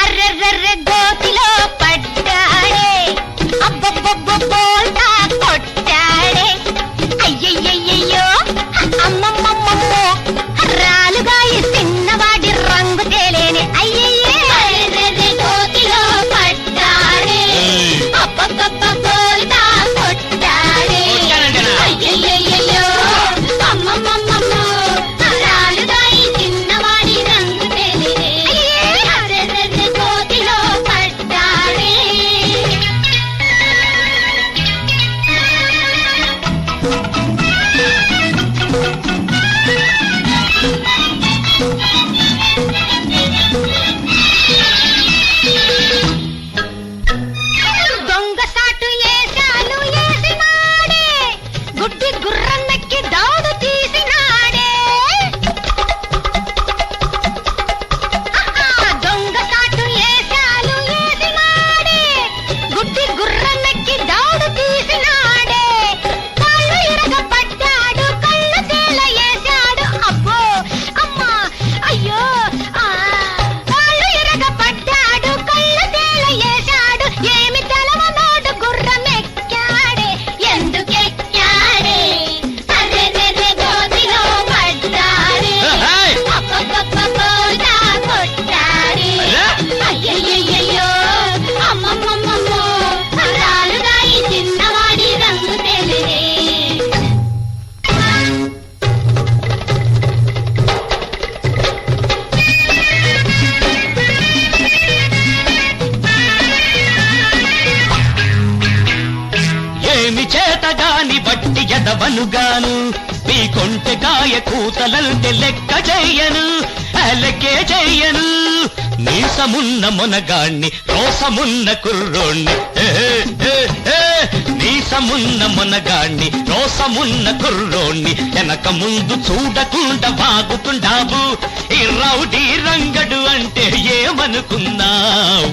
అర్రెర్రెర్రె గోతిలో పడ్డాడే, అబ్బబ్బబ్బో బోల్తా కొట్టాడే. అయ్యయ్యయ్యో అమ్మమ్మమ్మమ్మో, రాలుగా ఈ చిన్నవాడి రంగు తేలేని. అయ్యయ్యే అర్రెర్రెర్రె గోతిలో పడ్డాడే, అబ్బబ్బబ్బో బోల్తా కొట్టాడే. అయ్యయ్యయ్యో అమ్మమ్మమ్మమ్మో, రాలుగా ఈ చిన్నవాడి రంగు తేలేని. అర్రెర్రెర్రె గోతిలో పడ్డాడే. దొంగ సాటు ఏశాలు ఏసినాడే, గుడ్డి గుర్రం ఎక్కి దౌడు తీసినాడే. దొంగ సాటు ఏశాలు ఏసినాడే, గుడ్డి గుర్రం ఎక్కి దౌడు తీసినాడే. కాళ్ళు ఇరగబడ్డాడు, కళ్ళు తేల ఏశాడు. అబ్బో అమ్మా అయ్యో, కాళ్ళు ఇరగబడ్డాడు, కళ్ళు తేల ఏశాడు. ఏమి తెలవనోడు గుర్రం ఎక్కాడే, ఎందుకెక్కాడే? అర్రెర్రెర్రె గోతిలో పడ్డాడే, అబ్బబ్బబ్బబోల్తా కొట్టాడే. అయ్యయ్యయ్యో అమ్మమ్మమ్మమ్మో, రాలుగా ఈ చిన్నవాడి రంగు తెలినే. ఏమి చేతగాని బట్టి ఎదవనుగాను, మీ కొంటెకాయ కూతలంటే లెక్క చెయ్యను, లెక్కే చెయ్యను. నీసమున్న మొనగాణ్ణి, రోసమున్న కుర్రోణ్ణి, నీసమున్న మొనగాణ్ణి, రోసమున్న కుర్రోణ్ణి. వెనక ముందు చూడకుండా బాగుతుండావు, ఈ రౌడీ రంగడు అంటే ఏమనుకున్నావు?